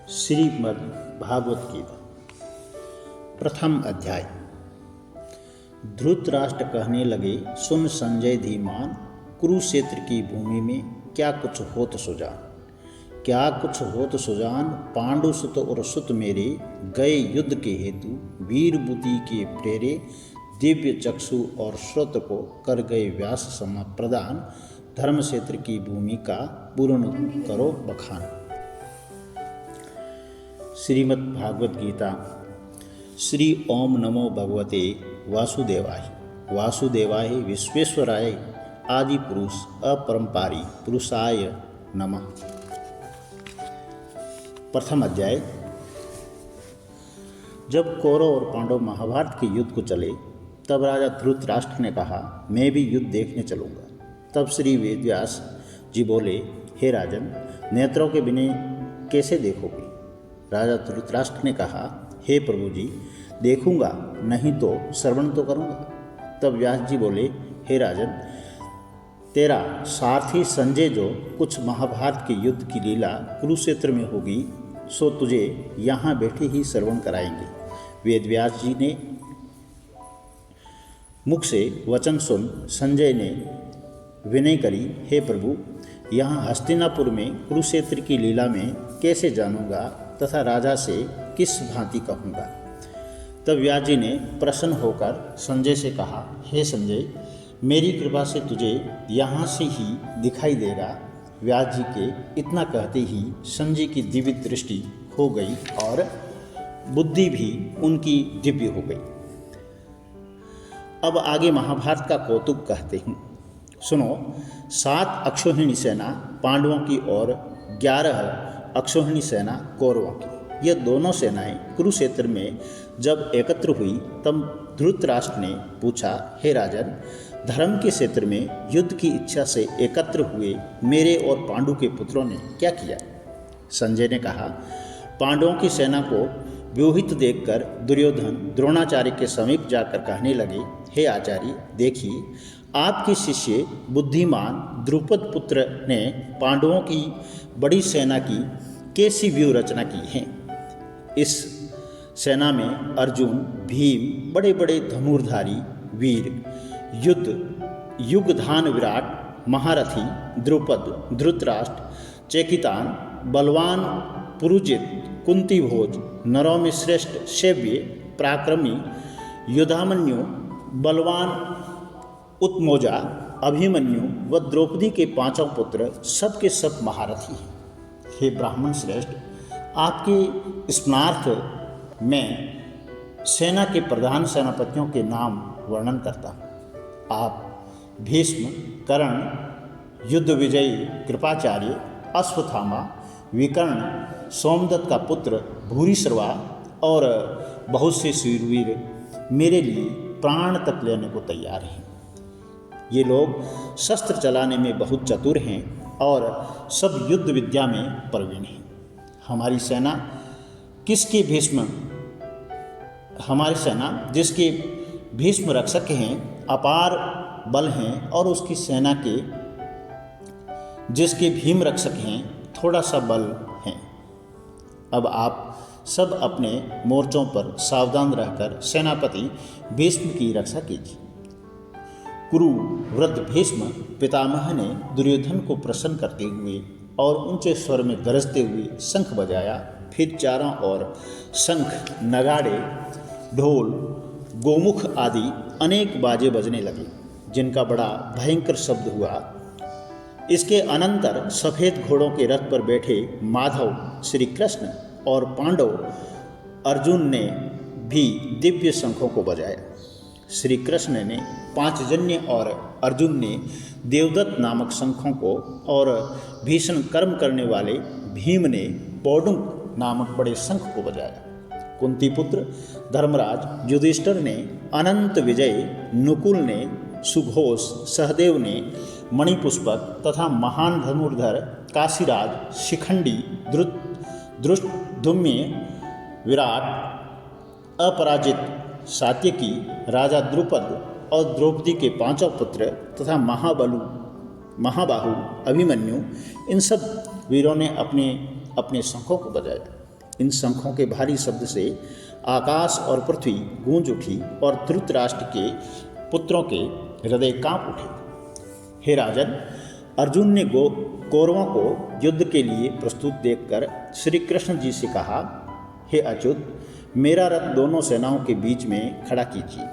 श्रीमद् भागवत गीता प्रथम अध्याय। धृतराष्ट्र कहने लगे, सुन संजय धीमान, कुरुक्षेत्र की भूमि में क्या कुछ होत सुजान, पांडु सुत और सुत मेरे गए युद्ध के हेतु, वीर बुद्धि के प्रेरे, दिव्य चक्षु और श्रुत को कर गए व्यास सम प्रदान, धर्म क्षेत्र की भूमि का पूर्ण करो बखान। श्रीमद् भागवत गीता। श्री ओम नमो भगवते वासुदेवाय। वासुदेवाय विश्वेश्वराय आदि पुरुष अपरंपारी पुरुषाय नमः। प्रथम अध्याय। जब कौरव और पांडव महाभारत के युद्ध को चले, तब राजा धृतराष्ट्र ने कहा, मैं भी युद्ध देखने चलूँगा। तब श्री वेदव्यास जी बोले, हे राजन, नेत्रों के बिना कैसे देखोगे? राजा धृतराष्ट्र ने कहा, हे प्रभु जी, देखूंगा, नहीं तो श्रवण तो करूंगा। तब व्यास जी बोले, हे राजन, तेरा सारथी संजय जो कुछ महाभारत के युद्ध की लीला कुरुक्षेत्र में होगी, सो तुझे यहाँ बैठे ही श्रवण कराएंगे। वेदव्यास जी ने मुख से वचन सुन संजय ने विनय करी, हे प्रभु, यहाँ हस्तिनापुर में कुरुक्षेत्र की लीला में कैसे जानूंगा तथा राजा से किस भांति कहूँगा। तब व्यास जी ने प्रसन्न होकर संजय से कहा, हे संजय, मेरी कृपा से तुझे यहाँ से ही दिखाई देगा। व्यास जी के इतना कहते ही संजय की दिव्य दृष्टि हो गई और बुद्धि भी उनकी दिव्य हो गई। अब आगे महाभारत का कौतुक कहते हैं, सुनो। 7 अक्षौहिणी सेना पांडवों की और 11 अक्षौहिणी सेना कौरवों की। ये दोनों सेनाएं कुरुक्षेत्र में जब एकत्र हुई, तब धृतराष्ट्र ने पूछा, हे राजन, धर्म के क्षेत्र में युद्ध की इच्छा से एकत्र हुए मेरे और पांडु के पुत्रों ने क्या किया? संजय ने कहा, पांडवों की सेना को व्यूहित देखकर दुर्योधन द्रोणाचार्य के समीप जाकर कहने लगे, हे आचार्य, देखिए, आपके शिष्य बुद्धिमान द्रुपद पुत्र ने पांडवों की बड़ी सेना की कैसी व्यूह रचना की है। इस सेना में अर्जुन, भीम, बड़े बड़े धनुर्धारी वीर, युगधान विराट, महारथी द्रुपद, धृतराष्ट्र, चेकितान, बलवान पुरुजित, कुंती भोज, नरों में श्रेष्ठ शैव्य, पराक्रमी युधामन्यु, बलवान उत्मोजा, अभिमन्यु व द्रौपदी के 5 पुत्र सबके सब महारथी हैं। हे ब्राह्मण श्रेष्ठ, आपके स्मरणार्थ में सेना के प्रधान सेनापतियों के नाम वर्णन करता हूँ। आप भीष्म, कर्ण, युद्ध विजयी कृपाचार्य, अश्वत्थामा, विकर्ण, सोमदत्त का पुत्र भूरिश्रवा और बहुत से शूरवीर मेरे लिए प्राण तक लेने को तैयार हैं। ये लोग शस्त्र चलाने में बहुत चतुर हैं और सब युद्ध विद्या में प्रवीण हैं। हमारी सेना जिसके भीष्म रक्षक हैं, अपार बल हैं, और उसकी सेना के जिसके भीम रक्षक हैं, थोड़ा सा बल हैं। अब आप सब अपने मोर्चों पर सावधान रहकर सेनापति भीष्म की रक्षा कीजिए। कुरु वृद्ध भीष्म पितामह ने दुर्योधन को प्रसन्न करते हुए और ऊंचे स्वर में गरजते हुए शंख बजाया। फिर चारों ओर शंख, नगाड़े, ढोल, गोमुख आदि अनेक बाजे बजने लगे, जिनका बड़ा भयंकर शब्द हुआ। इसके अनंतर सफ़ेद घोड़ों के रथ पर बैठे माधव, श्री कृष्ण और पांडव अर्जुन ने भी दिव्य शंखों को बजाया। श्री कृष्ण ने 5 जन्य और अर्जुन ने देवदत्त नामक शंखों को, और भीषण कर्म करने वाले भीम ने पौडुंक नामक बड़े शंख को बजाया। कुंती पुत्र धर्मराज युधिष्ठिर ने अनंत विजय, नकुल ने सुघोष, सहदेव ने मणिपुष्पक तथा महान धनुर्धर काशीराज, शिखंडी, धृष्टद्युम्न, विराट, अपराजित, सात्यकी, राजा द्रुपद और द्रौपदी के 5 पुत्र तथा महाबाहु अभिमन्यु, इन सब वीरों ने अपने अपने शंखों को बजाया। इन शंखों के भारी शब्द से आकाश और पृथ्वी गूंज उठी और धृतराष्ट्र के पुत्रों के हृदय कांप उठे। हे राजन, अर्जुन ने कौरवों को युद्ध के लिए प्रस्तुत देखकर श्री कृष्ण जी से कहा, हे अच्युत, मेरा रथ दोनों सेनाओं के बीच में खड़ा कीजिए,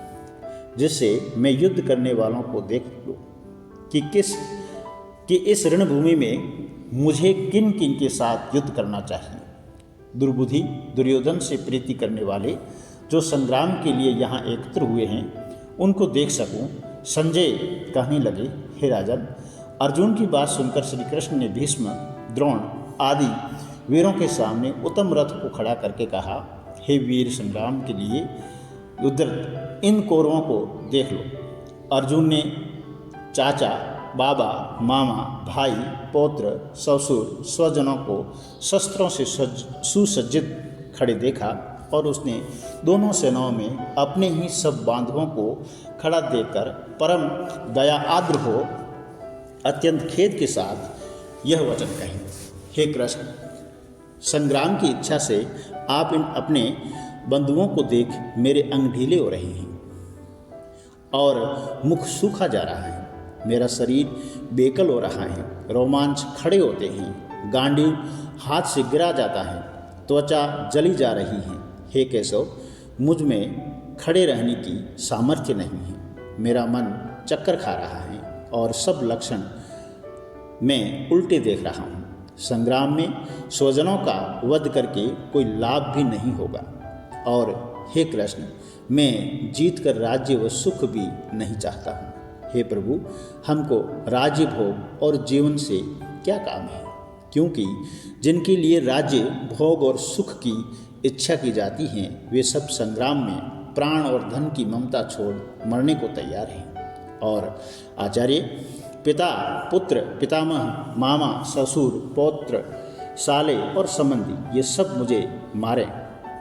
जिससे मैं युद्ध करने वालों को देख लूं कि इस रणभूमि में मुझे किन किन के साथ युद्ध करना चाहिए। दुर्बुद्धि दुर्योधन से प्रीति करने वाले जो संग्राम के लिए यहाँ एकत्र हुए हैं, उनको देख सकूं। संजय कहने लगे, हे राजन, अर्जुन की बात सुनकर श्री कृष्ण ने भीष्म, द्रोण आदि वीरों के सामने उत्तम रथ को खड़ा करके कहा, हे वीर, संग्राम के लिए उद्धत इन कौरवों को देख लो। अर्जुन ने चाचा, बाबा, मामा, भाई, पौत्र, ससुर, स्वजनों को शस्त्रों से सुसज्जित खड़े देखा और उसने दोनों सेनाओं में अपने ही सब बांधवों को खड़ा देखकर परम दया आर्द्र हो अत्यंत खेद के साथ यह वचन कहे, हे कृष्ण, संग्राम की इच्छा से आप इन अपने बंधुओं को देख मेरे अंग ढीले हो रहे हैं और मुख सूखा जा रहा है। मेरा शरीर बेकल हो रहा है, रोमांच खड़े होते हैं, गांडीव हाथ से गिरा जाता है, त्वचा जली जा रही है। हे केशव, मुझ में खड़े रहने की सामर्थ्य नहीं है। मेरा मन चक्कर खा रहा है और सब लक्षण मैं उल्टे देख रहा हूँ। संग्राम में स्वजनों का वध करके कोई लाभ भी नहीं होगा और हे कृष्ण, मैं जीत कर राज्य व सुख भी नहीं चाहता हूँ। हे प्रभु, हमको राज्य भोग और जीवन से क्या काम है, क्योंकि जिनके लिए राज्य भोग और सुख की इच्छा की जाती है, वे सब संग्राम में प्राण और धन की ममता छोड़ मरने को तैयार हैं। और आचार्य, पिता, पुत्र, पितामह, मामा, ससुर, पौत्र, साले और संबंधी ये सब मुझे मारें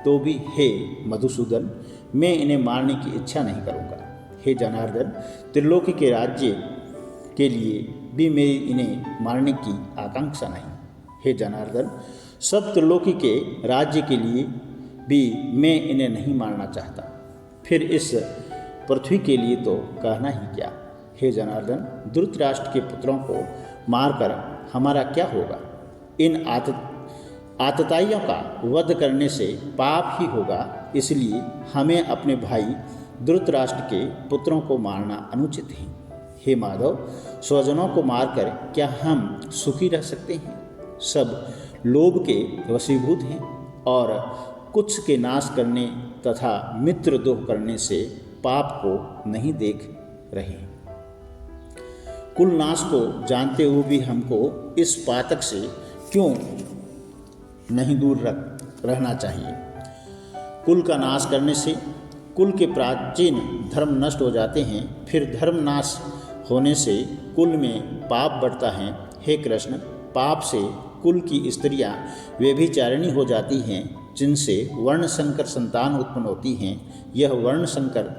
तो भी हे मधुसूदन, मैं इन्हें मारने की इच्छा नहीं करूँगा। हे जनार्दन, त्रिलोकी के राज्य के लिए भी मेरी इन्हें मारने की आकांक्षा नहीं। हे जनार्दन, सब त्रिलोकी के राज्य के लिए भी मैं इन्हें नहीं मारना चाहता, फिर इस पृथ्वी के लिए तो कहना ही क्या। हे जनार्दन, धृतराष्ट्र के पुत्रों को मारकर हमारा क्या होगा। इन आतताइयों का वध करने से पाप ही होगा, इसलिए हमें अपने भाई धृतराष्ट्र के पुत्रों को मारना अनुचित है। हे माधव, स्वजनों को मारकर क्या हम सुखी रह सकते हैं। सब लोभ के वशीभूत हैं और कुछ के नाश करने तथा मित्र द्रोह करने से पाप को नहीं देख रहे। कुल नाश को जानते हुए भी हमको इस पातक से क्यों नहीं दूर रहना चाहिए। कुल का नाश करने से कुल के प्राचीन धर्म नष्ट हो जाते हैं, फिर धर्म नाश होने से कुल में पाप बढ़ता है। हे कृष्ण, पाप से कुल की स्त्रियां व्यभिचारिणी हो जाती हैं, जिनसे वर्ण संकर संतान उत्पन्न होती हैं। यह वर्ण संकर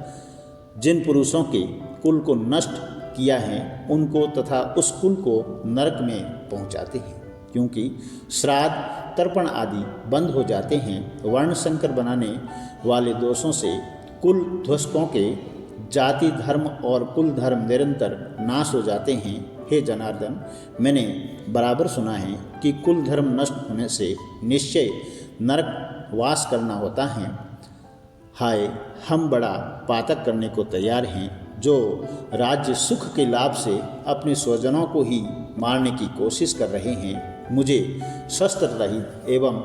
जिन पुरुषों के कुल को नष्ट किया है, उनको तथा उस कुल को नरक में पहुंचाते हैं, क्योंकि श्राद्ध तर्पण आदि बंद हो जाते हैं। वर्ण संकर बनाने वाले दोषों से कुल ध्वस्तों के जाति धर्म और कुल धर्म निरंतर नाश हो जाते हैं। हे जनार्दन, मैंने बराबर सुना है कि कुल धर्म नष्ट होने से निश्चय नरक वास करना होता है। हाय, हम बड़ा पातक करने को तैयार हैं, जो राज्य सुख के लाभ से अपने स्वजनों को ही मारने की कोशिश कर रहे हैं। मुझे शस्त्र रहित एवं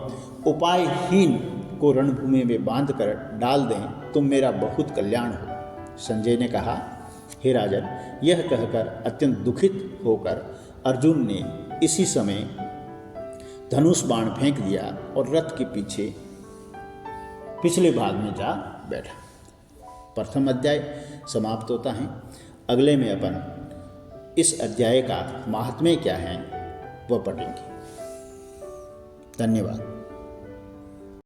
उपायहीन को रणभूमि में बांध कर डाल दें तो मेरा बहुत कल्याण हो। संजय ने कहा, हे राजन, यह कहकर अत्यंत दुखित होकर अर्जुन ने इसी समय धनुष बाण फेंक दिया और रथ के पीछे पिछले भाग में जा बैठा। प्रथम अध्याय समाप्त होता है। अगले में अपन इस अध्याय का महात्म्य क्या है वह पढ़ेंगे। धन्यवाद।